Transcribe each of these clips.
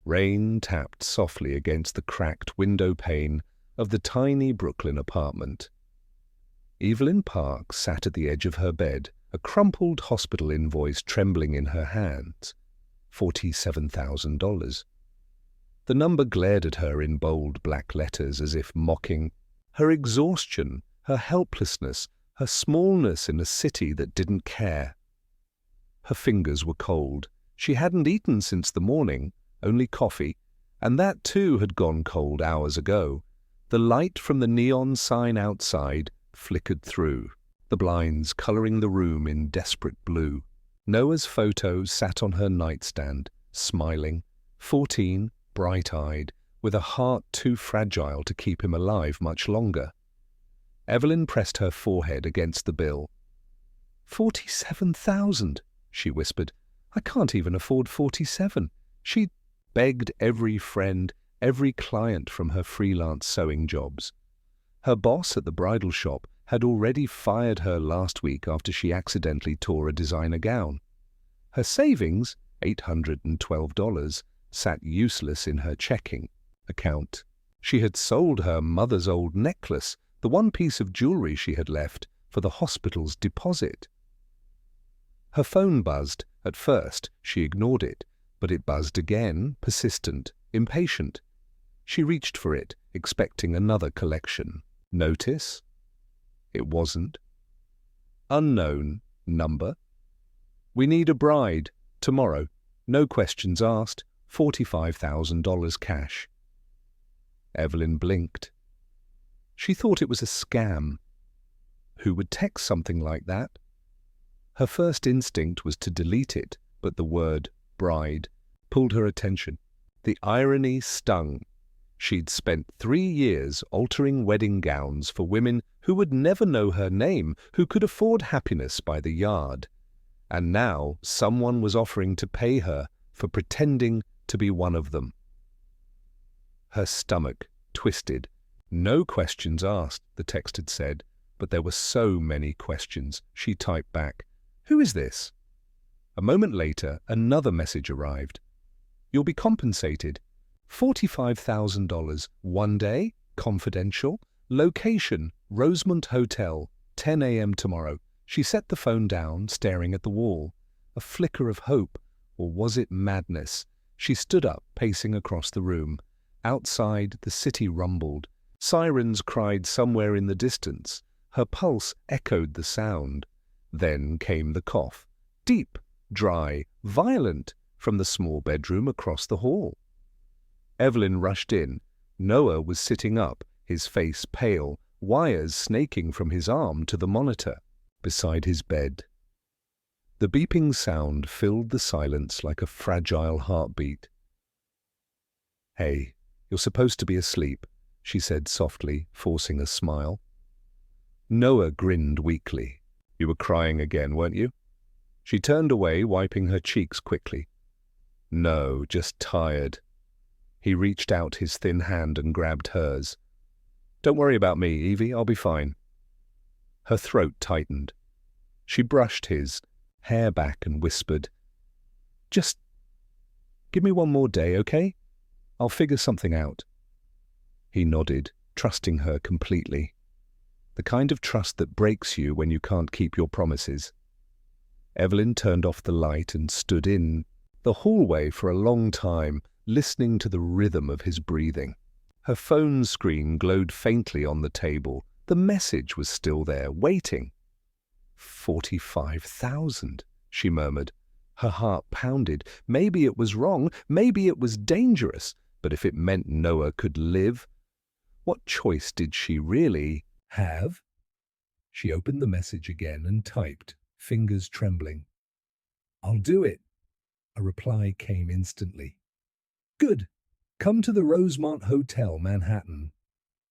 Rain tapped softly against the cracked window pane of the tiny Brooklyn apartment. Evelyn Park sat at the edge of her bed, a crumpled hospital invoice trembling in her hands. $47,000. The number glared at her in bold black letters as if mocking her exhaustion, her helplessness, her smallness in a city that didn't care. Her fingers were cold. She hadn't eaten since the morning, only coffee, and that too had gone cold hours ago. The light from the neon sign outside flickered through, the blinds coloring the room in desperate blue. Noah's photo sat on her nightstand, smiling, 14, bright-eyed, with a heart too fragile to keep him alive much longer. Evelyn pressed her forehead against the bill. 47,000, she whispered. I can't even afford 47. She begged every friend, every client from her freelance sewing jobs. Her boss at the bridal shop had already fired her last week after she accidentally tore a designer gown. Her savings, $812, sat useless in her checking account. She had sold her mother's old necklace, the one piece of jewelry she had left, for the hospital's deposit. Her phone buzzed. At first, she ignored it, but it buzzed again, persistent, impatient. She reached for it, expecting another collection. Notice? It wasn't. Unknown number. We need a bride. Tomorrow. No questions asked. $45,000 cash. Evelyn blinked. She thought it was a scam. Who would text something like that? Her first instinct was to delete it, but the word bride pulled her attention. The irony stung. She'd spent 3 years altering wedding gowns for women who would never know her name, who could afford happiness by the yard. And now someone was offering to pay her for pretending to be one of them. Her stomach twisted. No questions asked, the text had said, but there were so many questions. She typed back, "Who is this?" A moment later, another message arrived. "You'll be compensated. $45,000, 1 day, confidential, location, Rosemont Hotel, 10 a.m. tomorrow." She set the phone down, staring at the wall. A flicker of hope, or was it madness? She stood up, pacing across the room. Outside, the city rumbled. Sirens cried somewhere in the distance. Her pulse echoed the sound. Then came the cough. Deep, dry, violent, from the small bedroom across the hall. Evelyn rushed in. Noah was sitting up, his face pale, wires snaking from his arm to the monitor beside his bed. The beeping sound filled the silence like a fragile heartbeat. "Hey, you're supposed to be asleep," she said softly, forcing a smile. Noah grinned weakly. "You were crying again, weren't you?" She turned away, wiping her cheeks quickly. "No, just tired." He reached out his thin hand and grabbed hers. "Don't worry about me, Evie, I'll be fine." Her throat tightened. She brushed his hair back and whispered, "Just give me one more day, okay? I'll figure something out." He nodded, trusting her completely. The kind of trust that breaks you when you can't keep your promises. Evelyn turned off the light and stood in the hallway for a long time, listening to the rhythm of his breathing. Her phone screen glowed faintly on the table. The message was still there, waiting. 45,000, she murmured. Her heart pounded. Maybe it was wrong, maybe it was dangerous, but if it meant Noah could live, what choice did she really have? She opened the message again and typed, fingers trembling. "I'll do it." A reply came instantly. "Good. Come to the Rosemont Hotel, Manhattan.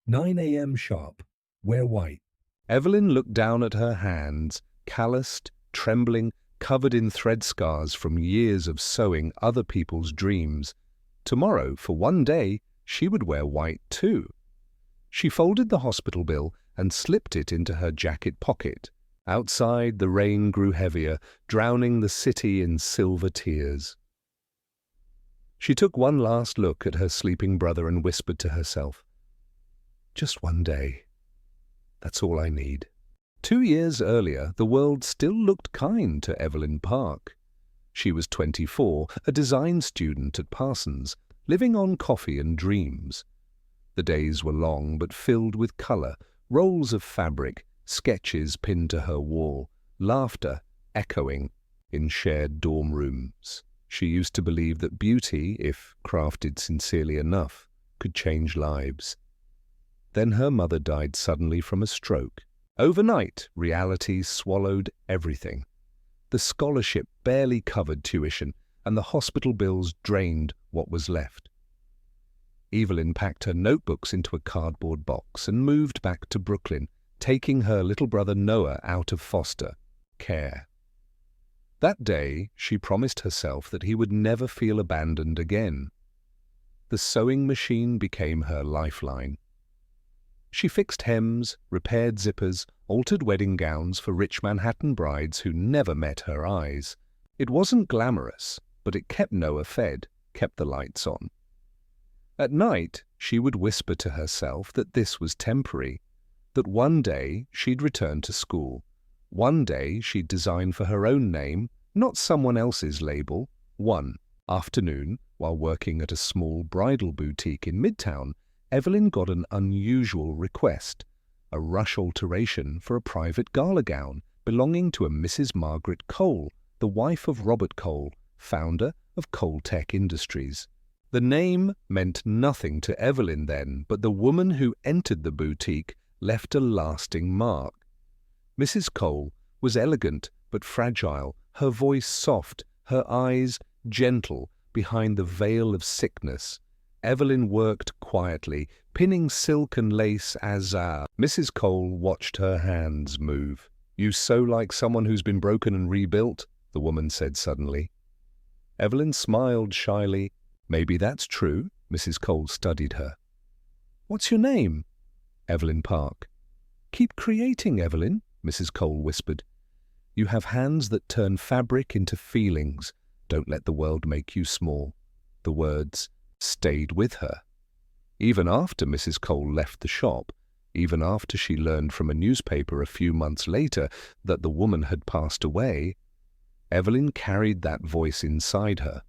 9 a.m. sharp. Wear white." Evelyn looked down at her hands, calloused, trembling, covered in thread scars from years of sewing other people's dreams. Tomorrow, for 1 day, she would wear white too. She folded the hospital bill and slipped it into her jacket pocket. Outside, the rain grew heavier, drowning the city in silver tears. She took one last look at her sleeping brother and whispered to herself, "Just one day. That's all I need." 2 years earlier, the world still looked kind to Evelyn Park. She was 24, a design student at Parsons, living on coffee and dreams. The days were long but filled with colour, rolls of fabric, sketches pinned to her wall, laughter echoing in shared dorm rooms. She used to believe that beauty, if crafted sincerely enough, could change lives. Then her mother died suddenly from a stroke. Overnight, reality swallowed everything. The scholarship barely covered tuition, and the hospital bills drained what was left. Evelyn packed her notebooks into a cardboard box and moved back to Brooklyn, taking her little brother Noah out of foster care. That day, she promised herself that he would never feel abandoned again. The sewing machine became her lifeline. She fixed hems, repaired zippers, altered wedding gowns for rich Manhattan brides who never met her eyes. It wasn't glamorous, but it kept Noah fed, kept the lights on. At night, she would whisper to herself that this was temporary, that one day she'd return to school. One day she'd design for her own name, not someone else's label. One afternoon, while working at a small bridal boutique in Midtown, Evelyn got an unusual request, a rush alteration for a private gala gown belonging to a Mrs. Margaret Cole, the wife of Robert Cole, founder of Cole Tech Industries. The name meant nothing to Evelyn then, but the woman who entered the boutique left a lasting mark. Mrs. Cole was elegant but fragile, her voice soft, her eyes gentle behind the veil of sickness. Evelyn worked quietly, pinning silk and lace as Mrs. Cole watched her hands move. "You sew like someone who's been broken and rebuilt," the woman said suddenly. Evelyn smiled shyly. "Maybe that's true." Mrs. Cole studied her. "What's your name?" "Evelyn Park." "Keep creating, Evelyn," Mrs. Cole whispered. "You have hands that turn fabric into feelings. Don't let the world make you small." The words stayed with her. Even after Mrs. Cole left the shop, even after she learned from a newspaper a few months later that the woman had passed away, Evelyn carried that voice inside her,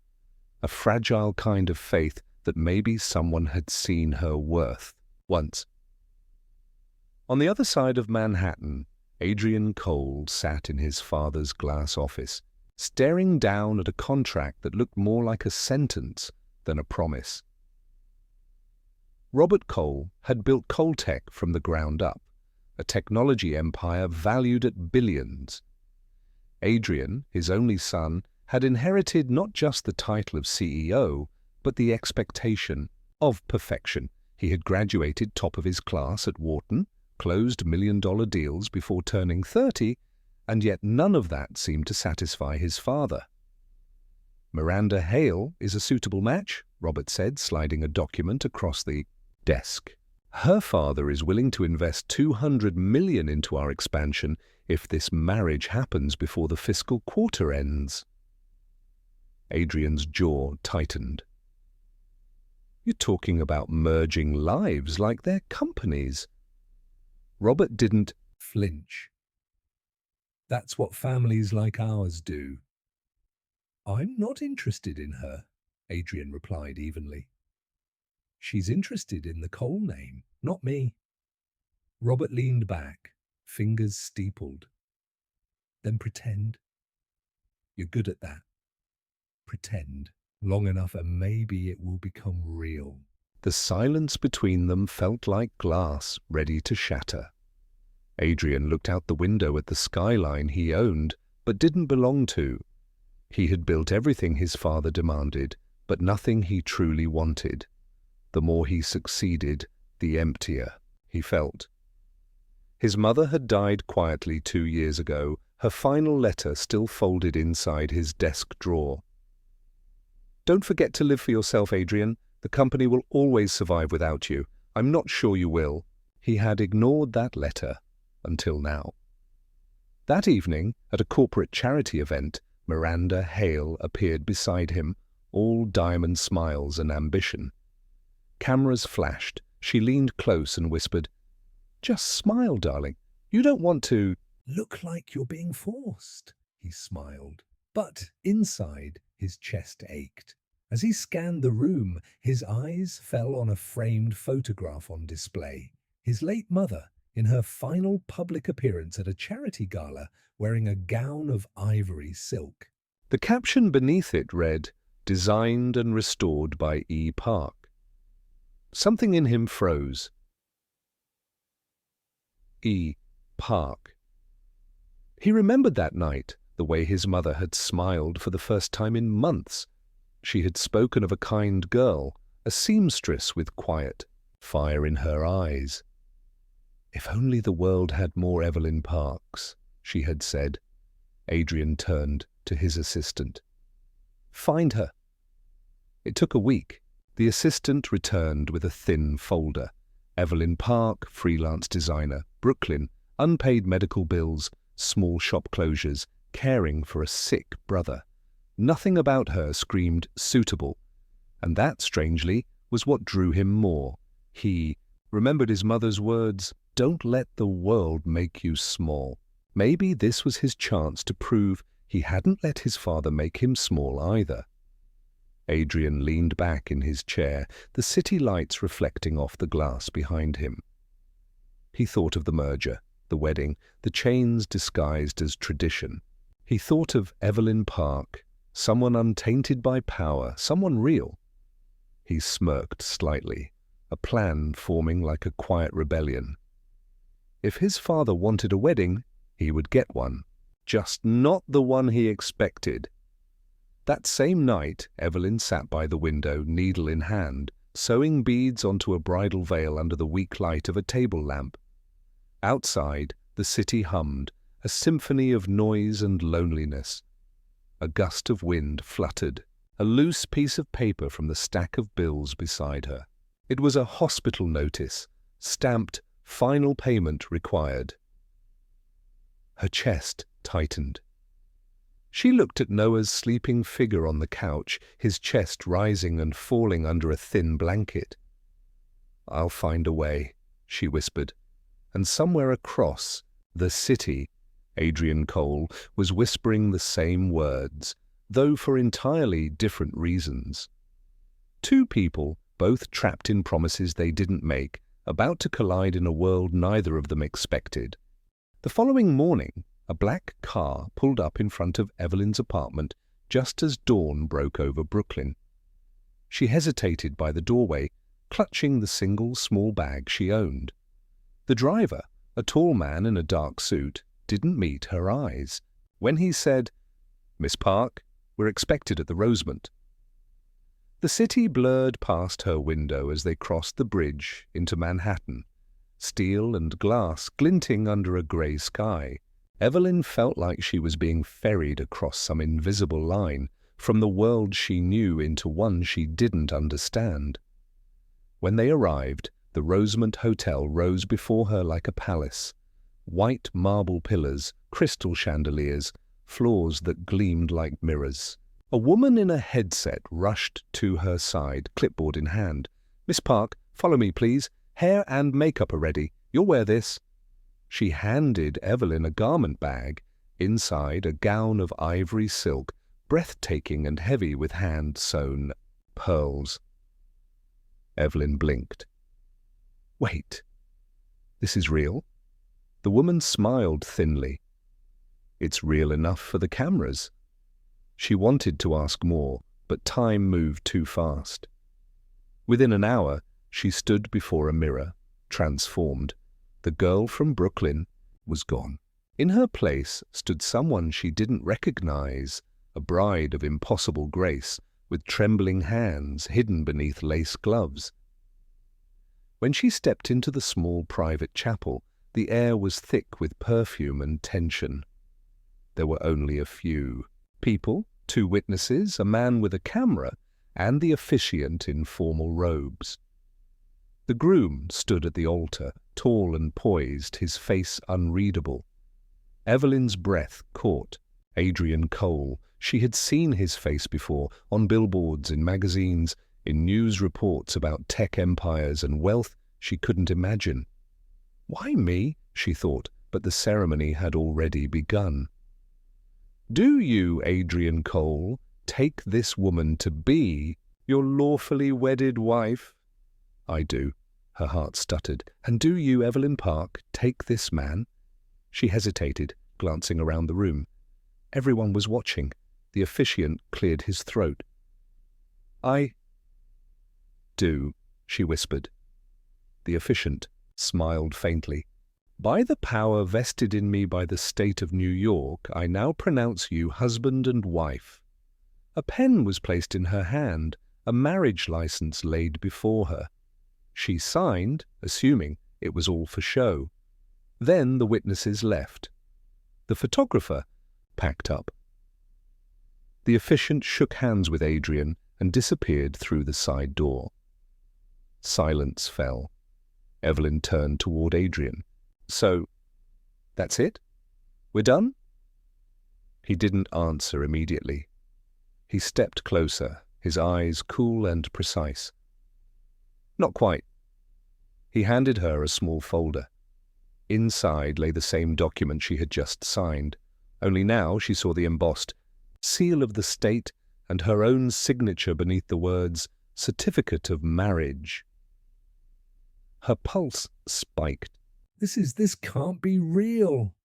a fragile kind of faith that maybe someone had seen her worth once. On the other side of Manhattan, Adrian Cole sat in his father's glass office, staring down at a contract that looked more like a sentence than a promise. Robert Cole had built Cole Tech from the ground up, a technology empire valued at billions. Adrian, his only son, had inherited not just the title of CEO, but the expectation of perfection. He had graduated top of his class at Wharton, closed million-dollar deals before turning 30, and yet none of that seemed to satisfy his father. "Miranda Hale is a suitable match," Robert said, sliding a document across the desk. "Her father is willing to invest $200 million into our expansion if this marriage happens before the fiscal quarter ends." Adrian's jaw tightened. "You're talking about merging lives like they're companies." Robert didn't flinch. "That's what families like ours do." "I'm not interested in her," Adrian replied evenly. "She's interested in the Cole name, not me." Robert leaned back, fingers steepled. "Then pretend. You're good at that. Pretend long enough and maybe it will become real." The silence between them felt like glass ready to shatter. Adrian looked out the window at the skyline he owned but didn't belong to. He had built everything his father demanded, but nothing he truly wanted. The more he succeeded, the emptier he felt. His mother had died quietly 2 years ago, her final letter still folded inside his desk drawer. "Don't forget to live for yourself, Adrian. The company will always survive without you. I'm not sure you will." He had ignored that letter until now. That evening, at a corporate charity event, Miranda Hale appeared beside him, all diamond smiles and ambition. Cameras flashed. She leaned close and whispered, "Just smile, darling. You don't want to look like you're being forced." He smiled, but inside his chest ached. As he scanned the room, his eyes fell on a framed photograph on display. His late mother, in her final public appearance at a charity gala, wearing a gown of ivory silk. The caption beneath it read, "Designed and restored by E. Park." Something in him froze. E. Park. He remembered that night, the way his mother had smiled for the first time in months. She had spoken of a kind girl, a seamstress with quiet fire in her eyes. "If only the world had more Evelyn Parks," she had said. Adrian turned to his assistant. "Find her." It took a week. The assistant returned with a thin folder. Evelyn Park, freelance designer, Brooklyn, unpaid medical bills, small shop closures, caring for a sick brother. Nothing about her screamed suitable. And that, strangely, was what drew him more. He remembered his mother's words, "Don't let the world make you small." Maybe this was his chance to prove he hadn't let his father make him small either. Adrian leaned back in his chair, the city lights reflecting off the glass behind him. He thought of the merger, the wedding, the chains disguised as tradition. He thought of Evelyn Park, someone untainted by power, someone real. He smirked slightly, a plan forming like a quiet rebellion. If his father wanted a wedding, he would get one, just not the one he expected. That same night, Evelyn sat by the window, needle in hand, sewing beads onto a bridal veil under the weak light of a table lamp. Outside, the city hummed, a symphony of noise and loneliness. A gust of wind fluttered a loose piece of paper from the stack of bills beside her. It was a hospital notice, stamped "Final payment required." Her chest tightened. She looked at Noah's sleeping figure on the couch, his chest rising and falling under a thin blanket. "I'll find a way," she whispered. And somewhere across the city, Adrian Cole was whispering the same words, though for entirely different reasons. Two people, both trapped in promises they didn't make, about to collide in a world neither of them expected. The following morning, a black car pulled up in front of Evelyn's apartment just as dawn broke over Brooklyn. She hesitated by the doorway, clutching the single small bag she owned. The driver, a tall man in a dark suit, didn't meet her eyes. When he said, "Miss Park, we're expected at the Rosemont." The city blurred past her window as they crossed the bridge into Manhattan, steel and glass glinting under a grey sky. Evelyn felt like she was being ferried across some invisible line from the world she knew into one she didn't understand. When they arrived, the Rosemont Hotel rose before her like a palace. White marble pillars, crystal chandeliers, floors that gleamed like mirrors. A woman in a headset rushed to her side, clipboard in hand. "Miss Park, follow me, please. Hair and makeup are ready. You'll wear this." She handed Evelyn a garment bag, inside a gown of ivory silk, breathtaking and heavy with hand-sewn pearls. Evelyn blinked. "Wait, this is real?" The woman smiled thinly. "It's real enough for the cameras." She wanted to ask more, but time moved too fast. Within an hour, she stood before a mirror, transformed. The girl from Brooklyn was gone. In her place stood someone she didn't recognize, a bride of impossible grace, with trembling hands hidden beneath lace gloves. When she stepped into the small private chapel, the air was thick with perfume and tension. There were only a few people, 2 witnesses, a man with a camera, and the officiant in formal robes. The groom stood at the altar, tall and poised, his face unreadable. Evelyn's breath caught. Adrian Cole, She had seen his face before, on billboards, in magazines, in news reports about tech empires and wealth she couldn't imagine. Why me? She thought, but the ceremony had already begun. Do you, Adrian Cole, take this woman to be your lawfully wedded wife? I do, her heart stuttered. And do you, Evelyn Park, take this man? She hesitated, glancing around the room. Everyone was watching. The officiant cleared his throat. I do, she whispered. The officiant smiled faintly. By the power vested in me by the state of New York, I now pronounce you husband and wife. A pen was placed in her hand, a marriage license laid before her. She signed, assuming it was all for show. Then the witnesses left. The photographer packed up. The officiant shook hands with Adrian and disappeared through the side door. Silence fell. Evelyn turned toward Adrian. So, that's it? We're done? He didn't answer immediately. He stepped closer, his eyes cool and precise. Not quite. He handed her a small folder. Inside lay the same document she had just signed, only now she saw the embossed seal of the state and her own signature beneath the words, Certificate of Marriage. Her pulse spiked. This can't be real.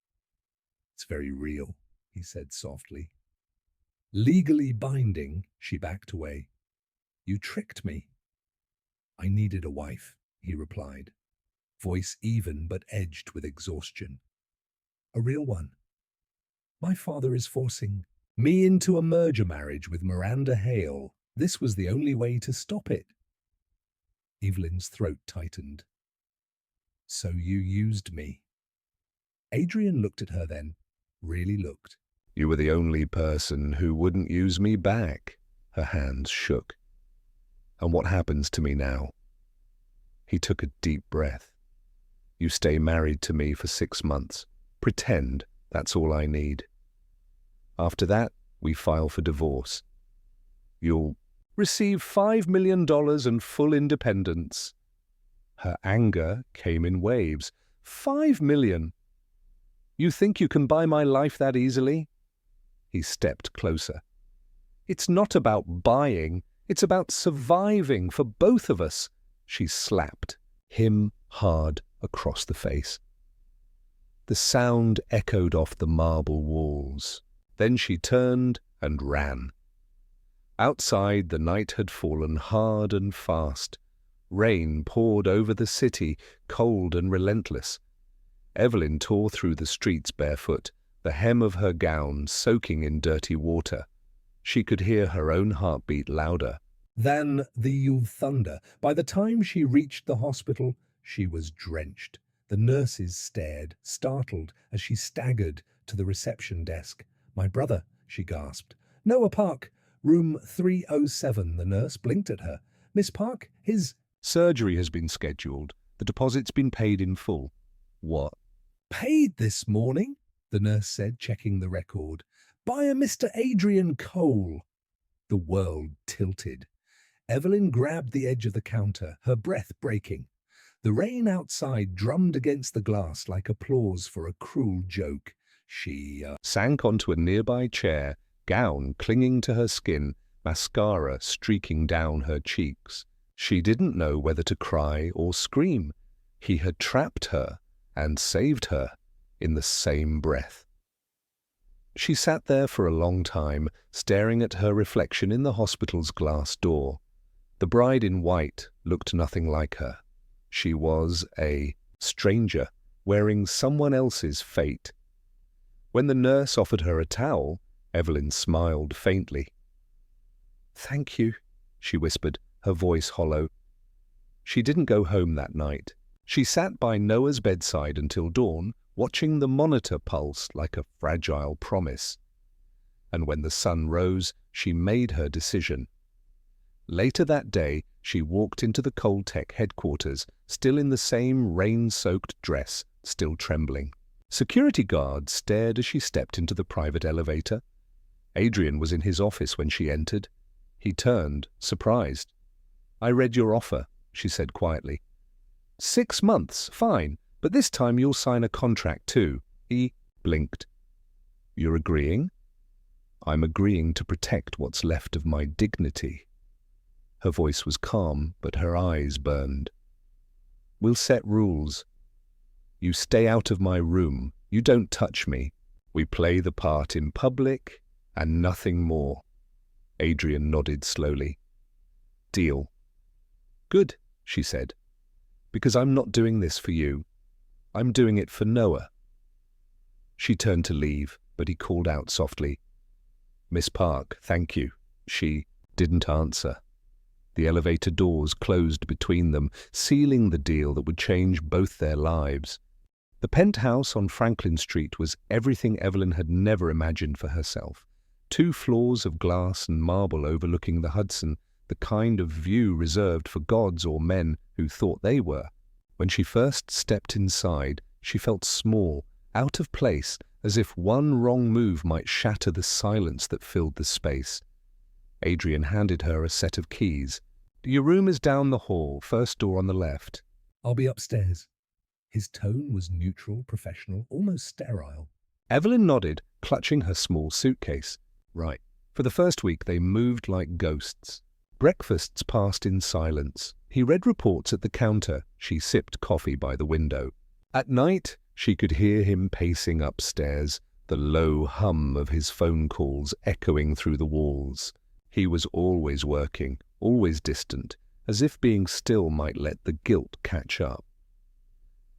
It's very real, he said softly. Legally binding, she backed away. You tricked me. I needed a wife, he replied, voice even but edged with exhaustion. A real one. My father is forcing me into a merger marriage with Miranda Hale. This was the only way to stop it. Evelyn's throat tightened. So you used me. Adrian looked at her then, really looked. You were the only person who wouldn't use me back. Her hands shook. And what happens to me now? He took a deep breath. You stay married to me for 6 months. Pretend that's all I need. After that, we file for divorce. You'll receive $5 million and full independence. Her anger came in waves. 5 million? You think you can buy my life that easily? He stepped closer. It's not about buying, it's about surviving for both of us. She slapped him hard across the face. The sound echoed off the marble walls. Then she turned and ran. Outside, the night had fallen hard and fast. Rain poured over the city, cold and relentless. Evelyn tore through the streets barefoot, the hem of her gown soaking in dirty water. She could hear her own heartbeat louder than the thunder. By the time she reached the hospital, she was drenched. The nurses stared, startled, as she staggered to the reception desk. My brother, she gasped. Noah Park, room 307. The nurse blinked at her. Miss Park, his surgery has been scheduled. The deposit's been paid in full. What? Paid this morning? The nurse said, checking the record. By a Mr. Adrian Cole. The world tilted. Evelyn grabbed the edge of the counter, her breath breaking. The rain outside drummed against the glass like applause for a cruel joke. She sank onto a nearby chair, gown clinging to her skin, mascara streaking down her cheeks. She didn't know whether to cry or scream. He had trapped her and saved her in the same breath. She sat there for a long time, staring at her reflection in the hospital's glass door. The bride in white looked nothing like her. She was a stranger, wearing someone else's fate. When the nurse offered her a towel, Evelyn smiled faintly. Thank you, she whispered, her voice hollow. She didn't go home that night. She sat by Noah's bedside until dawn, watching the monitor pulse like a fragile promise. And when the sun rose, she made her decision. Later that day, she walked into the Coltech headquarters, still in the same rain-soaked dress, still trembling. Security guards stared as she stepped into the private elevator. Adrian was in his office when she entered. He turned, surprised. "I read your offer," she said quietly. 6 months, fine, but this time you'll sign a contract too. He blinked. "You're agreeing?" "I'm agreeing to protect what's left of my dignity." Her voice was calm, but her eyes burned. "We'll set rules. You stay out of my room. You don't touch me. We play the part in public, and nothing more." Adrian nodded slowly. "Deal." "Good," she said, "because I'm not doing this for you. I'm doing it for Noah." She turned to leave, but he called out softly, "Miss Park, thank you." She didn't answer. The elevator doors closed between them, sealing the deal that would change both their lives. The penthouse on Franklin Street was everything Evelyn had never imagined for herself. 2 floors of glass and marble overlooking the Hudson, the kind of view reserved for gods or men who thought they were. When she first stepped inside, she felt small, out of place, as if one wrong move might shatter the silence that filled the space. Adrian handed her a set of keys. "Your room is down the hall, first door on the left." "I'll be upstairs." His tone was neutral, professional, almost sterile. Evelyn nodded, clutching her small suitcase. Right. For the first week they moved like ghosts. Breakfasts passed in silence. He read reports at the counter. She sipped coffee by the window. At night, she could hear him pacing upstairs, the low hum of his phone calls echoing through the walls. He was always working, always distant, as if being still might let the guilt catch up.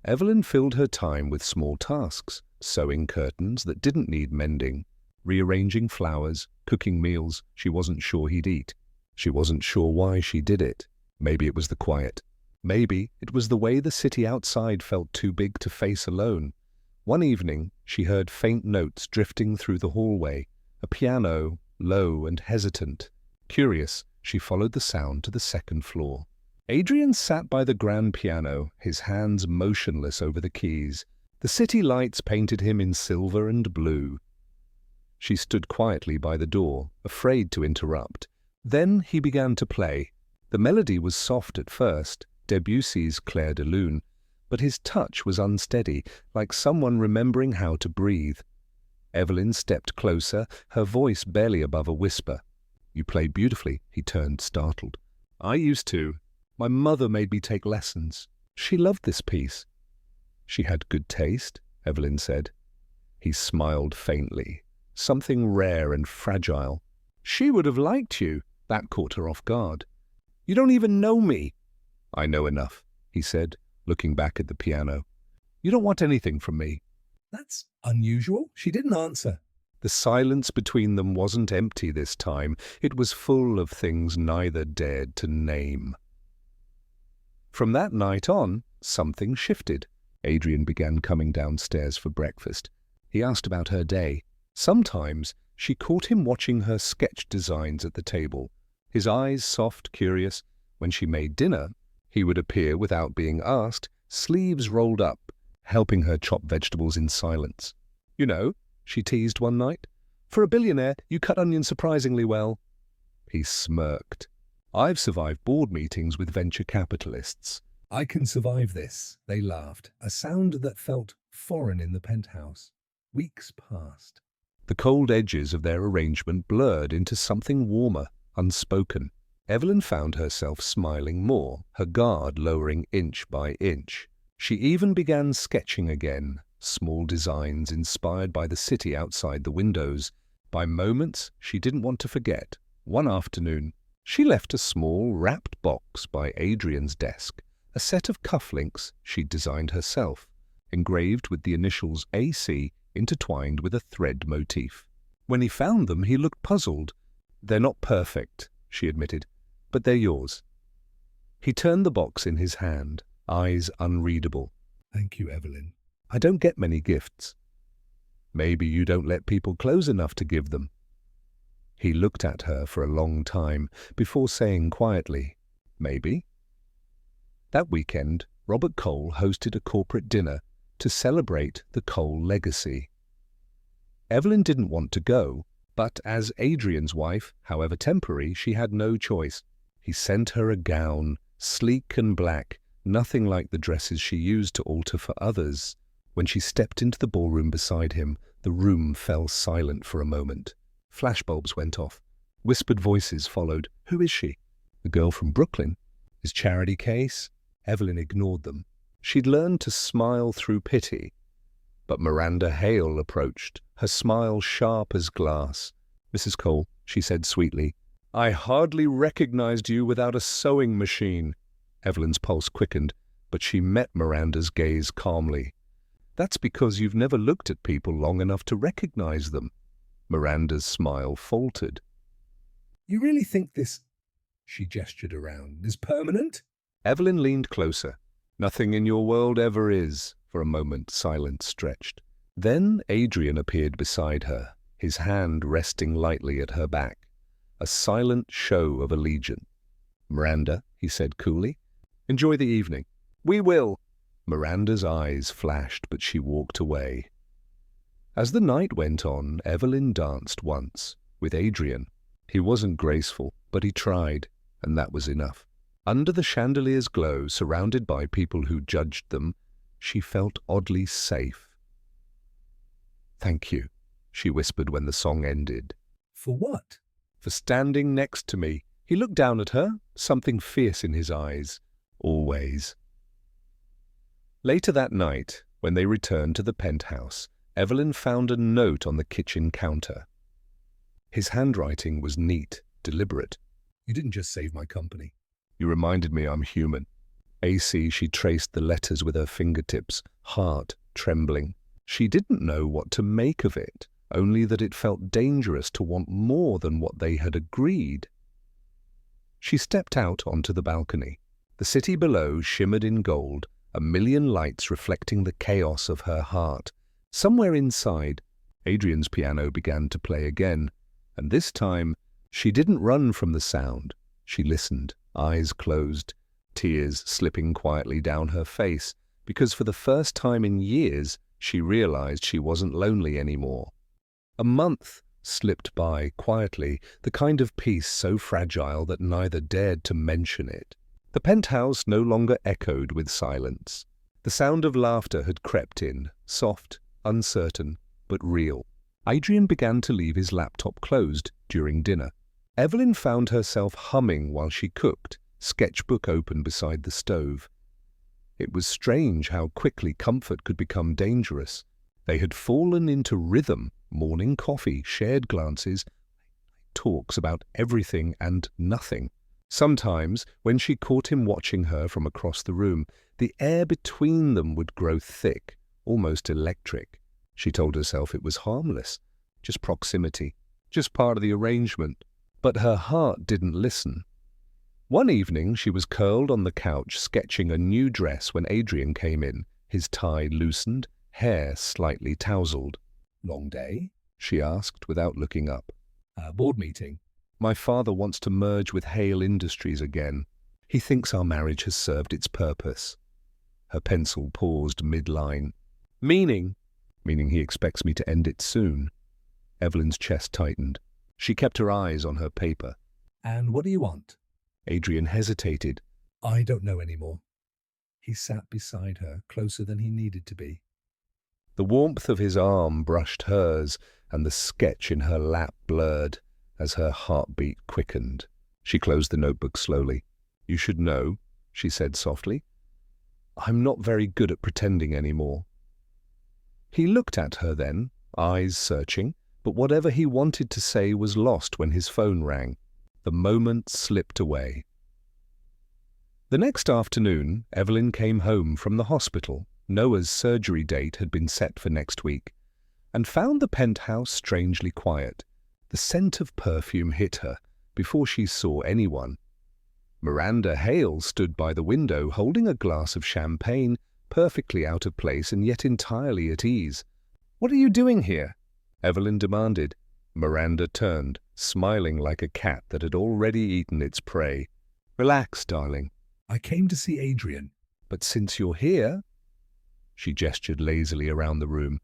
Evelyn filled her time with small tasks, sewing curtains that didn't need mending, rearranging flowers, cooking meals she wasn't sure he'd eat. She wasn't sure why she did it. Maybe it was the quiet. Maybe it was the way the city outside felt too big to face alone. One evening, she heard faint notes drifting through the hallway, a piano, low and hesitant. Curious, she followed the sound to the second floor. Adrian sat by the grand piano, his hands motionless over the keys. The city lights painted him in silver and blue. She stood quietly by the door, afraid to interrupt. Then he began to play. The melody was soft at first, Debussy's Clair de Lune, but his touch was unsteady, like someone remembering how to breathe. Evelyn stepped closer, her voice barely above a whisper. "You play beautifully," he turned, startled. "I used to. My mother made me take lessons. She loved this piece." "She had good taste," Evelyn said. He smiled faintly. "Something rare and fragile." "She would have liked you." That caught her off guard. "You don't even know me." "I know enough," he said, looking back at the piano. "You don't want anything from me." "That's unusual." She didn't answer. The silence between them wasn't empty this time. It was full of things neither dared to name. From that night on, something shifted. Adrian began coming downstairs for breakfast. He asked about her day. Sometimes she caught him watching her sketch designs at the table. His eyes soft, curious. When she made dinner, he would appear without being asked, sleeves rolled up, helping her chop vegetables in silence. "You know," she teased one night, "for a billionaire, you cut onions surprisingly well." He smirked. "I've survived board meetings with venture capitalists." "I can survive this," they laughed, a sound that felt foreign in the penthouse. Weeks passed. The cold edges of their arrangement blurred into something warmer, unspoken. Evelyn found herself smiling more, her guard lowering inch by inch. She even began sketching again, small designs inspired by the city outside the windows. By moments, she didn't want to forget. One afternoon, she left a small, wrapped box by Adrian's desk, a set of cufflinks she'd designed herself, engraved with the initials AC intertwined with a thread motif. When he found them, he looked puzzled. "They're not perfect," she admitted, "but they're yours." He turned the box in his hand, eyes unreadable. "Thank you, Evelyn." "I don't get many gifts." "Maybe you don't let people close enough to give them." He looked at her for a long time before saying quietly, "Maybe." That weekend, Robert Cole hosted a corporate dinner to celebrate the Cole legacy. Evelyn didn't want to go. But as Adrian's wife, however temporary, she had no choice. He sent her a gown, sleek and black, nothing like the dresses she used to alter for others. When she stepped into the ballroom beside him, the room fell silent for a moment. Flashbulbs went off. Whispered voices followed. Who is she? The girl from Brooklyn? His charity case? Evelyn ignored them. She'd learned to smile through pity. But Miranda Hale approached, her smile sharp as glass. Mrs. Cole, she said sweetly, I hardly recognized you without a sewing machine. Evelyn's pulse quickened, but she met Miranda's gaze calmly. That's because you've never looked at people long enough to recognize them. Miranda's smile faltered. You really think this, she gestured around, is permanent? Evelyn leaned closer. Nothing in your world ever is. For a moment, silence stretched. Then Adrian appeared beside her, his hand resting lightly at her back. A silent show of allegiance. Miranda, he said coolly, enjoy the evening. We will. Miranda's eyes flashed, but she walked away. As the night went on, Evelyn danced once, with Adrian. He wasn't graceful, but he tried, and that was enough. Under the chandelier's glow, surrounded by people who judged them, she felt oddly safe. Thank you, she whispered when the song ended. For what? For standing next to me. He looked down at her, something fierce in his eyes. Always. Later that night, when they returned to the penthouse, Evelyn found a note on the kitchen counter. His handwriting was neat, deliberate. You didn't just save my company. You reminded me I'm human. AC, she traced the letters with her fingertips, heart trembling. She didn't know what to make of it, only that it felt dangerous to want more than what they had agreed. She stepped out onto the balcony. The city below shimmered in gold, a million lights reflecting the chaos of her heart. Somewhere inside, Adrian's piano began to play again, and this time she didn't run from the sound. She listened, eyes closed, tears slipping quietly down her face, because for the first time in years she realized she wasn't lonely anymore. A month slipped by quietly, the kind of peace so fragile that neither dared to mention it. The penthouse no longer echoed with silence. The sound of laughter had crept in, soft, uncertain, but real. Adrian began to leave his laptop closed during dinner. Evelyn found herself humming while she cooked, sketchbook open beside the stove. It was strange how quickly comfort could become dangerous. They had fallen into rhythm, morning coffee, shared glances, talks about everything and nothing. Sometimes, when she caught him watching her from across the room, the air between them would grow thick, almost electric. She told herself it was harmless, just proximity, just part of the arrangement. But her heart didn't listen. One evening she was curled on the couch sketching a new dress when Adrian came in, his tie loosened, hair slightly tousled. Long day? She asked without looking up. Board meeting. My father wants to merge with Hale Industries again. He thinks our marriage has served its purpose. Her pencil paused mid-line. Meaning? Meaning he expects me to end it soon. Evelyn's chest tightened. She kept her eyes on her paper. And what do you want? Adrian hesitated. I don't know anymore. He sat beside her, closer than he needed to be. The warmth of his arm brushed hers, and the sketch in her lap blurred as her heartbeat quickened. She closed the notebook slowly. You should know, she said softly. I'm not very good at pretending anymore. He looked at her then, eyes searching, but whatever he wanted to say was lost when his phone rang. The moment slipped away. The next afternoon, Evelyn came home from the hospital. Noah's surgery date had been set for next week, and found the penthouse strangely quiet. The scent of perfume hit her before she saw anyone. Miranda Hale stood by the window holding a glass of champagne, perfectly out of place and yet entirely at ease. What are you doing here? Evelyn demanded. Miranda turned, smiling like a cat that had already eaten its prey. Relax, darling. I came to see Adrian. But since you're here, she gestured lazily around the room,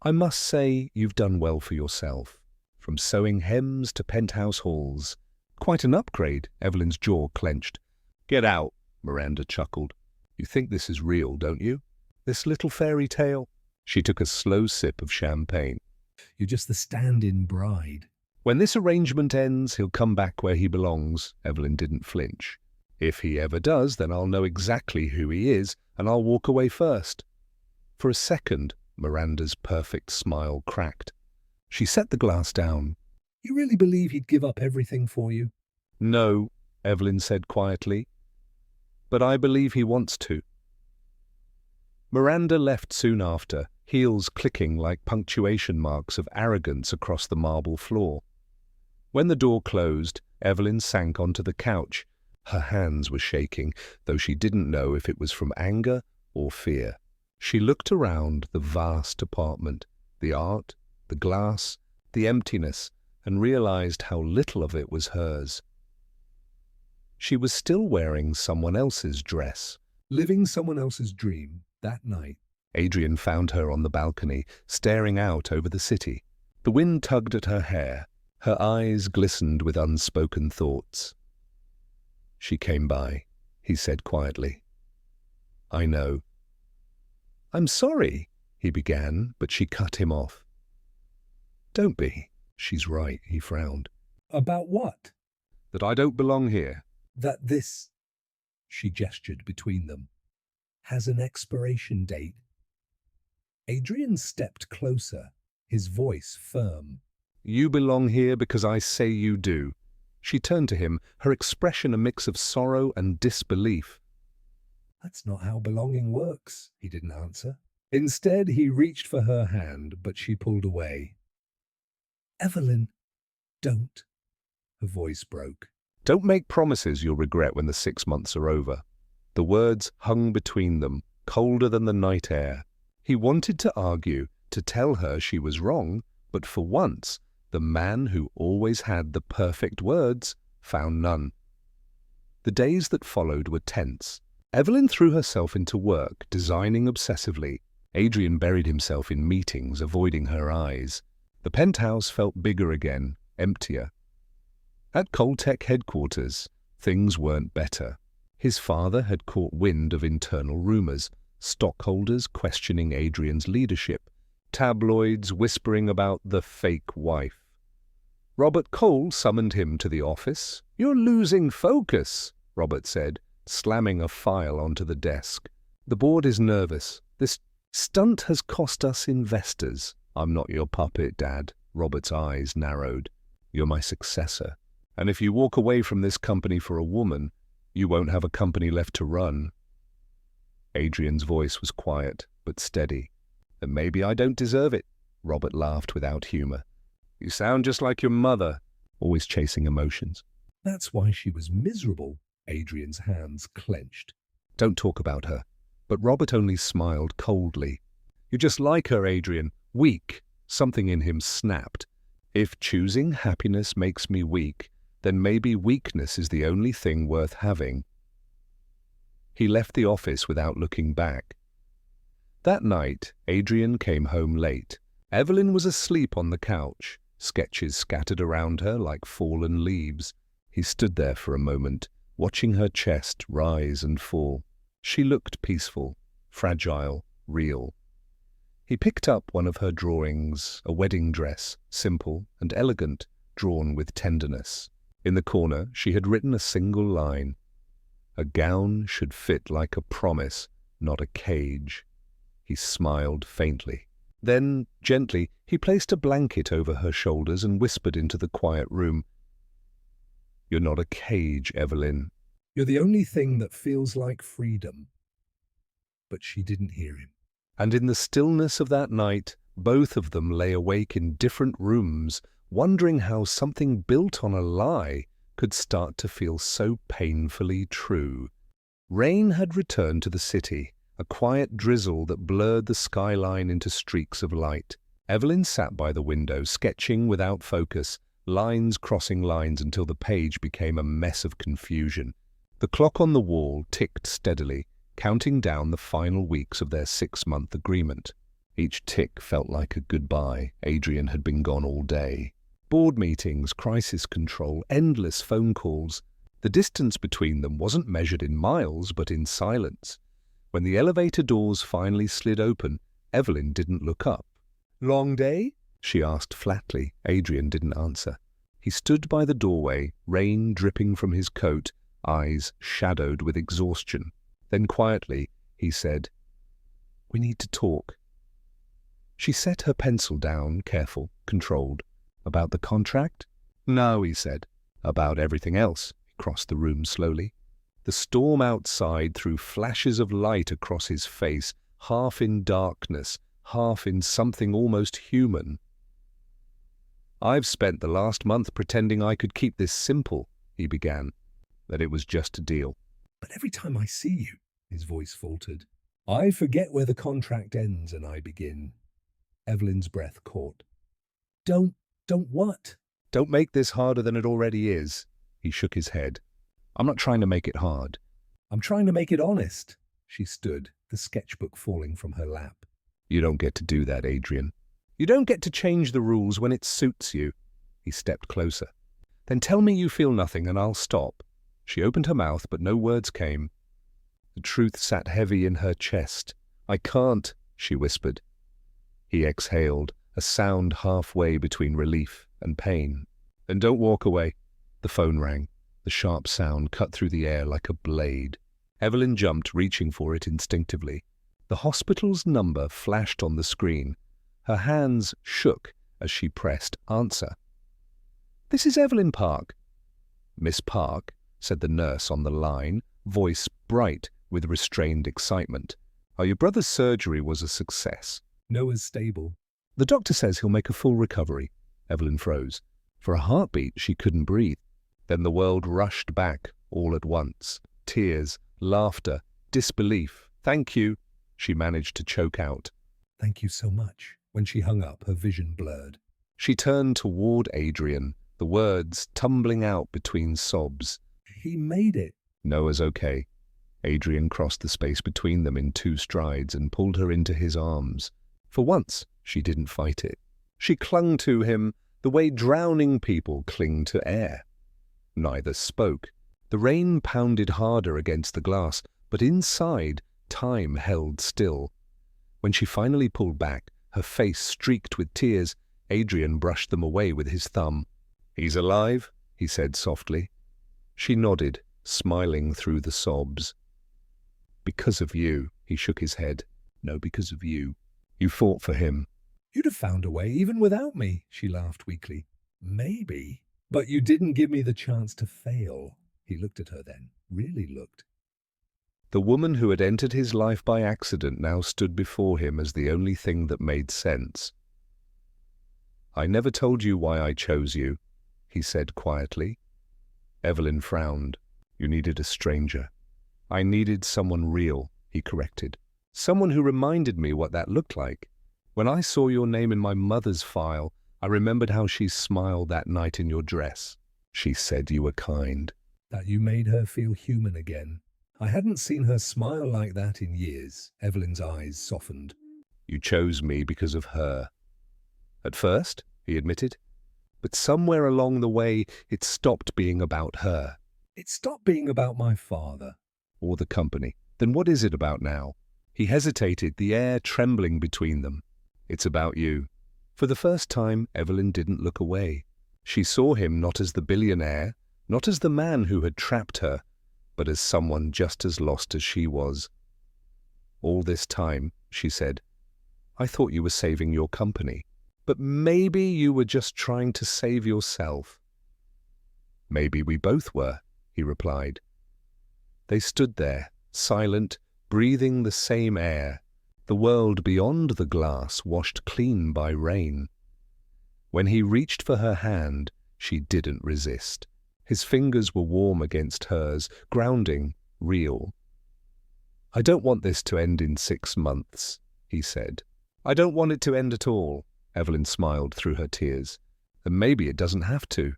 I must say you've done well for yourself. from sewing hems to penthouse halls. Quite an upgrade, Evelyn's jaw clenched. Get out, Miranda chuckled. You think this is real, don't you? This little fairy tale? She took a slow sip of champagne. You're just the stand-in bride. When this arrangement ends, he'll come back where he belongs. Evelyn didn't flinch. If he ever does, then I'll know exactly who he is, and I'll walk away first. For a second, Miranda's perfect smile cracked. She set the glass down. You really believe he'd give up everything for you? No, Evelyn said quietly. But I believe he wants to. Miranda left soon after, heels clicking like punctuation marks of arrogance across the marble floor. When the door closed, Evelyn sank onto the couch. Her hands were shaking, though she didn't know if it was from anger or fear. She looked around the vast apartment, the art, the glass, the emptiness, and realized how little of it was hers. She was still wearing someone else's dress. Living someone else's dream that night. Adrian found her on the balcony, staring out over the city. The wind tugged at her hair. Her eyes glistened with unspoken thoughts. She came by, he said quietly. I know. I'm sorry, he began, but she cut him off. Don't be. She's right, he frowned. About what? That I don't belong here. That this, she gestured between them, has an expiration date. Adrian stepped closer, his voice firm. You belong here because I say you do. She turned to him, her expression a mix of sorrow and disbelief. That's not how belonging works, he didn't answer. Instead, he reached for her hand, but she pulled away. Evelyn, don't. Her voice broke. Don't make promises you'll regret when the 6 months are over. The words hung between them, colder than the night air. He wanted to argue, to tell her she was wrong, but for once, the man who always had the perfect words found none. The days that followed were tense. Evelyn threw herself into work, designing obsessively. Adrian buried himself in meetings, avoiding her eyes. The penthouse felt bigger again, emptier. At Coltech headquarters, things weren't better. His father had caught wind of internal rumors, stockholders questioning Adrian's leadership, tabloids whispering about the fake wife. Robert Cole summoned him to the office. You're losing focus, Robert said, slamming a file onto the desk. The board is nervous. This stunt has cost us investors. I'm not your puppet, Dad. Robert's eyes narrowed. You're my successor. And if you walk away from this company for a woman, you won't have a company left to run. Adrian's voice was quiet, but steady. And maybe I don't deserve it, Robert laughed without humor. You sound just like your mother, always chasing emotions. That's why she was miserable. Adrian's hands clenched. Don't talk about her. But Robert only smiled coldly. You're just like her, Adrian. Weak. Something in him snapped. If choosing happiness makes me weak, then maybe weakness is the only thing worth having. He left the office without looking back. That night, Adrian came home late. Evelyn was asleep on the couch, sketches scattered around her like fallen leaves. He stood there for a moment, watching her chest rise and fall. She looked peaceful, fragile, real. He picked up one of her drawings, a wedding dress, simple and elegant, drawn with tenderness. In the corner, she had written a single line. A gown should fit like a promise, not a cage. He smiled faintly. Then, gently, he placed a blanket over her shoulders and whispered into the quiet room. You're not a cage, Evelyn. You're the only thing that feels like freedom. But she didn't hear him. And in the stillness of that night, both of them lay awake in different rooms, wondering how something built on a lie could start to feel so painfully true. Rain had returned to the city, a quiet drizzle that blurred the skyline into streaks of light. Evelyn sat by the window, sketching without focus, lines crossing lines until the page became a mess of confusion. The clock on the wall ticked steadily, counting down the final weeks of their 6-month agreement. Each tick felt like a goodbye. Adrian had been gone all day. Board meetings, crisis control, endless phone calls. The distance between them wasn't measured in miles, but in silence. When the elevator doors finally slid open, Evelyn didn't look up. "Long day?" she asked flatly. Adrian didn't answer. He stood by the doorway, rain dripping from his coat, eyes shadowed with exhaustion. Then quietly, he said, "We need to talk." She set her pencil down, careful, controlled. "About the contract?" "No," he said. "About everything else." He crossed the room slowly. The storm outside threw flashes of light across his face, half in darkness, half in something almost human. "I've spent the last month pretending I could keep this simple," he began, "that it was just a deal." "But every time I see you," his voice faltered, "I forget where the contract ends and I begin." Evelyn's breath caught. Don't what?" "Don't make this harder than it already is." He shook his head. "I'm not trying to make it hard." "I'm trying to make it honest." She stood, the sketchbook falling from her lap. "You don't get to do that, Adrian. You don't get to change the rules when it suits you." He stepped closer. "Then tell me you feel nothing and I'll stop." She opened her mouth, but no words came. The truth sat heavy in her chest. "I can't," she whispered. He exhaled, a sound halfway between relief and pain. "Then don't walk away." The phone rang. The sharp sound cut through the air like a blade. Evelyn jumped, reaching for it instinctively. The hospital's number flashed on the screen. Her hands shook as she pressed answer. "This is Evelyn Park." "Miss Park," said the nurse on the line, voice bright with restrained excitement. "Your brother's surgery was a success." "Noah's stable." "The doctor says he'll make a full recovery." Evelyn froze. For a heartbeat, she couldn't breathe. Then the world rushed back all at once. Tears, laughter, disbelief. "Thank you," she managed to choke out. "Thank you so much." When she hung up, her vision blurred. She turned toward Adrian, the words tumbling out between sobs. "He made it." "Noah's okay." Adrian crossed the space between them in 2 strides and pulled her into his arms. For once, she didn't fight it. She clung to him the way drowning people cling to air. Neither spoke. The rain pounded harder against the glass, but inside, time held still. When she finally pulled back, her face streaked with tears, Adrian brushed them away with his thumb. "He's alive?" he said softly. She nodded, smiling through the sobs. "Because of you," he shook his head. "No, because of you. You fought for him." "You'd have found a way even without me," she laughed weakly. "Maybe. But you didn't give me the chance to fail." He looked at her then, really looked. The woman who had entered his life by accident now stood before him as the only thing that made sense. "I never told you why I chose you," he said quietly. Evelyn frowned. "You needed a stranger." "I needed someone real," he corrected. "Someone who reminded me what that looked like. When I saw your name in my mother's file, I remembered how she smiled that night in your dress. She said you were kind." "That you made her feel human again." I hadn't seen her smile like that in years. Evelyn's eyes softened. "You chose me because of her." "At first," he admitted. "But somewhere along the way, it stopped being about her." "It stopped being about my father." "Or the company. Then what is it about now?" He hesitated, the air trembling between them. "It's about you." For the first time, Evelyn didn't look away. She saw him not as the billionaire, not as the man who had trapped her, but as someone just as lost as she was. "All this time," she said, "I thought you were saving your company. But maybe you were just trying to save yourself." "Maybe we both were," he replied. They stood there, silent, breathing the same air, the world beyond the glass washed clean by rain. When he reached for her hand, she didn't resist. His fingers were warm against hers, grounding, real. "I don't want this to end in 6 months," he said. "I don't want it to end at all." Evelyn smiled through her tears. "And maybe it doesn't have to."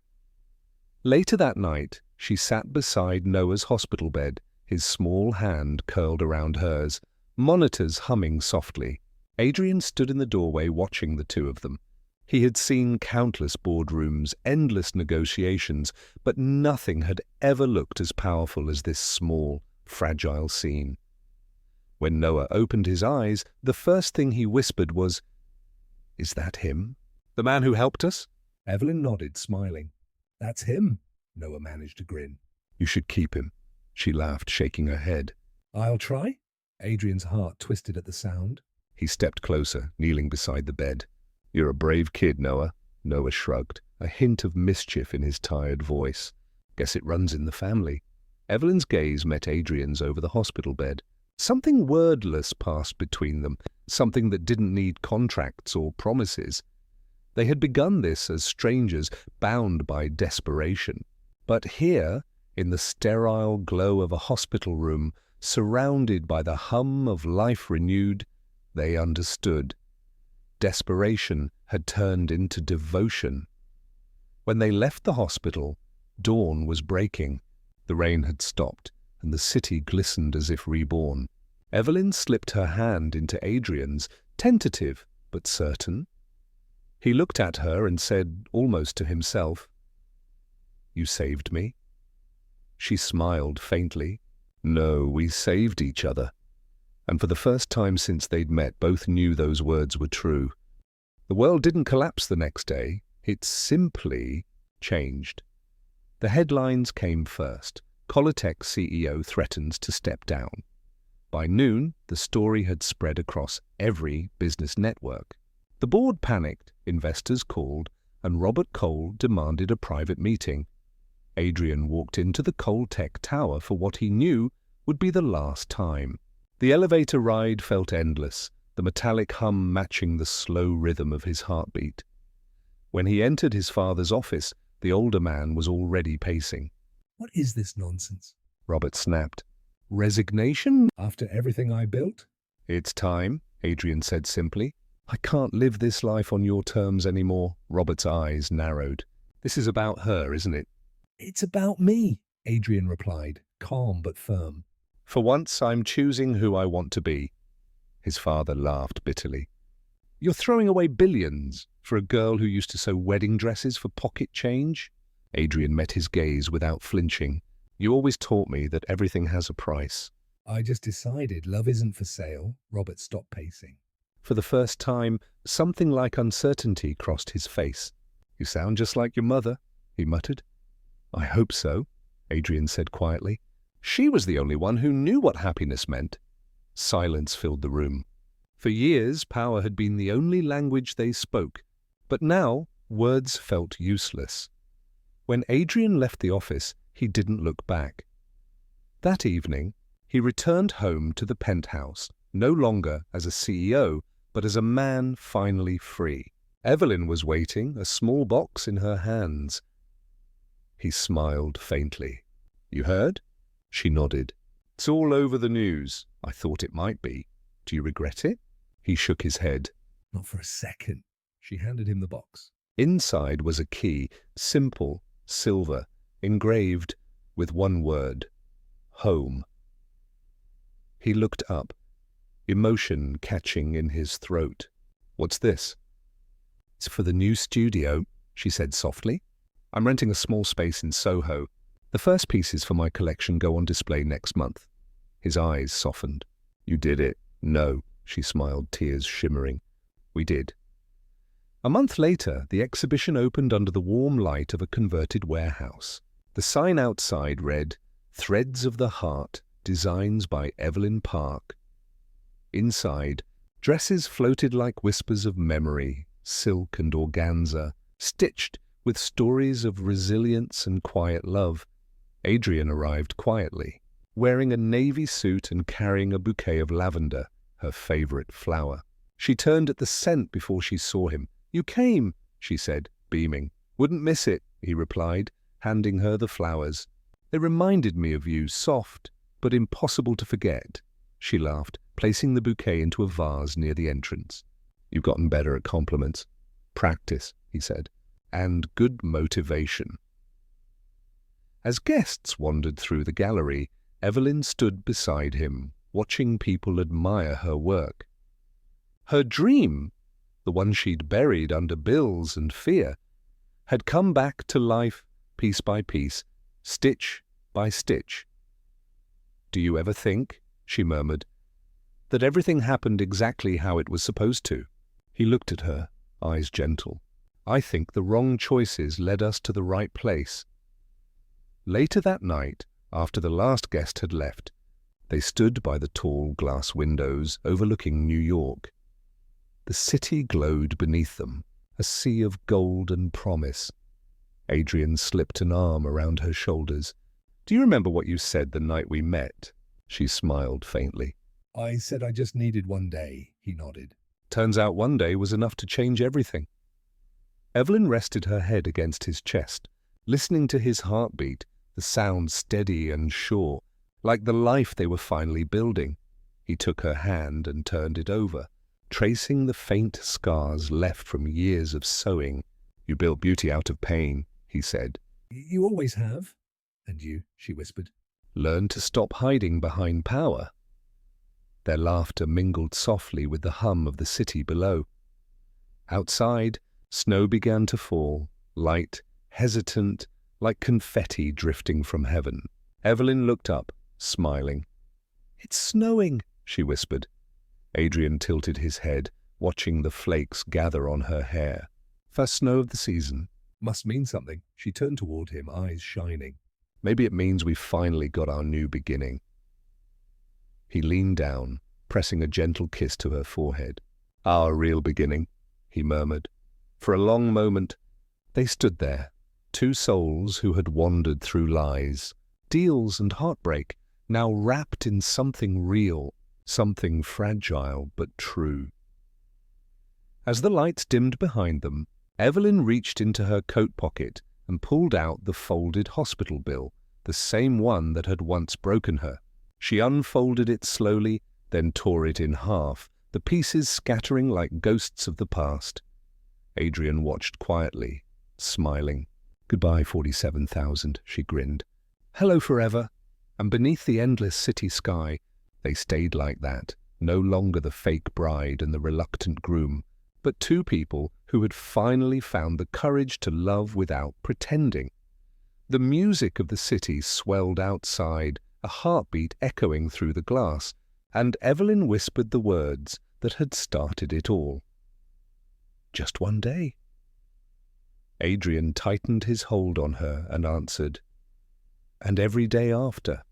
Later that night, she sat beside Noah's hospital bed, his small hand curled around hers, monitors humming softly. Adrian stood in the doorway watching the two of them. He had seen countless boardrooms, endless negotiations, but nothing had ever looked as powerful as this small, fragile scene. When Noah opened his eyes, the first thing he whispered was, "Is that him? The man who helped us?" Evelyn nodded, smiling. "That's him," Noah managed to grin. "You should keep him," she laughed, shaking her head. "I'll try." Adrian's heart twisted at the sound. He stepped closer, kneeling beside the bed. "You're a brave kid, Noah." Noah shrugged, a hint of mischief in his tired voice. "Guess it runs in the family." Evelyn's gaze met Adrian's over the hospital bed. Something wordless passed between them, something that didn't need contracts or promises. They had begun this as strangers, bound by desperation. But here, in the sterile glow of a hospital room, surrounded by the hum of life renewed, they understood. Desperation had turned into devotion. When they left the hospital, dawn was breaking. The rain had stopped, and the city glistened as if reborn. Evelyn slipped her hand into Adrian's, tentative but certain. He looked at her and said, almost to himself, "You saved me." She smiled faintly. "No, we saved each other." And for the first time since they'd met, both knew those words were true. The world didn't collapse the next day. It simply changed. The headlines came first. Colitech CEO threatens to step down. By noon, the story had spread across every business network. The board panicked, investors called, and Robert Cole demanded a private meeting. Adrian walked into the Coltech tower for what he knew would be the last time. The elevator ride felt endless, the metallic hum matching the slow rhythm of his heartbeat. When he entered his father's office, the older man was already pacing. "What is this nonsense?" Robert snapped. "Resignation? "After everything I built?" It's time," Adrian said simply. "I can't live this life on your terms anymore." Robert's eyes narrowed. "This is about her, isn't it?" "It's about me," Adrian replied, calm but firm. "For once, I'm choosing who I want to be." His father laughed bitterly. "You're throwing away billions for a girl who used to sew wedding dresses for pocket change?" Adrian met his gaze without flinching. "You always taught me that everything has a price." "I just decided love isn't for sale." Robert stopped pacing. For the first time, something like uncertainty crossed his face. "You sound just like your mother," he muttered. "I hope so," Adrian said quietly. She was the only one who knew what happiness meant. Silence filled the room. For years, power had been the only language they spoke, but now words felt useless. When Adrian left the office, he didn't look back. That evening, he returned home to the penthouse, no longer as a CEO, but as a man finally free. Evelyn was waiting, a small box in her hands. He smiled faintly. "You heard?" She nodded. "It's all over the news." "I thought it might be. Do you regret it?" He shook his head. "Not for a second." She handed him the box. Inside was a key, simple, silver, engraved with one word: home. He looked up, emotion catching in his throat. "What's this?" "It's for the new studio," she said softly. "I'm renting a small space in Soho. The first pieces for my collection go on display next month." His eyes softened. "You did it." "No," she smiled, tears shimmering. "We did." A month later, the exhibition opened under the warm light of a converted warehouse. The sign outside read, "Threads of the Heart, Designs by Evelyn Park." Inside, dresses floated like whispers of memory, silk and organza, stitched with stories of resilience and quiet love. Adrian arrived quietly, wearing a navy suit and carrying a bouquet of lavender, her favorite flower. She turned at the scent before she saw him. "You came," she said, beaming. "Wouldn't miss it," he replied, handing her the flowers. "They reminded me of you, soft, but impossible to forget." She laughed, placing the bouquet into a vase near the entrance. "You've gotten better at compliments." "Practice," he said, "and good motivation." As guests wandered through the gallery, Evelyn stood beside him, watching people admire her work. Her dream, the one she'd buried under bills and fear, had come back to life piece by piece, stitch by stitch. "Do you ever think," she murmured, "that everything happened exactly how it was supposed to?" He looked at her, eyes gentle. "I think the wrong choices led us to the right place." Later that night, after the last guest had left, they stood by the tall glass windows overlooking New York. The city glowed beneath them, a sea of gold and promise. Adrian slipped an arm around her shoulders. "Do you remember what you said the night we met?" She smiled faintly. "I said I just needed one day," he nodded. "Turns out one day was enough to change everything." Evelyn rested her head against his chest, listening to his heartbeat, the sound steady and sure, like the life they were finally building. He took her hand and turned it over, tracing the faint scars left from years of sewing. "You built beauty out of pain," he said. "You always have." "And you," she whispered. "Learn to stop hiding behind power." Their laughter mingled softly with the hum of the city below. Outside, snow began to fall, light, hesitant, like confetti drifting from heaven. Evelyn looked up, smiling. "It's snowing," she whispered. Adrian tilted his head, watching the flakes gather on her hair. "First snow of the season." Must mean something. She turned toward him, eyes shining. "Maybe it means we've finally got our new beginning." He leaned down, pressing a gentle kiss to her forehead. "Our real beginning," he murmured. For a long moment, they stood there, two souls who had wandered through lies, deals and heartbreak, now wrapped in something real, something fragile but true. As the lights dimmed behind them, Evelyn reached into her coat pocket and pulled out the folded hospital bill, the same one that had once broken her. She unfolded it slowly, then tore it in half, the pieces scattering like ghosts of the past. Adrian watched quietly, smiling. "Goodbye, 47,000, she grinned. "Hello forever." And beneath the endless city sky, they stayed like that, no longer the fake bride and the reluctant groom, but two people who had finally found the courage to love without pretending. The music of the city swelled outside, a heartbeat echoing through the glass, and Evelyn whispered the words that had started it all. "Just one day." Adrian tightened his hold on her and answered, "And every day after."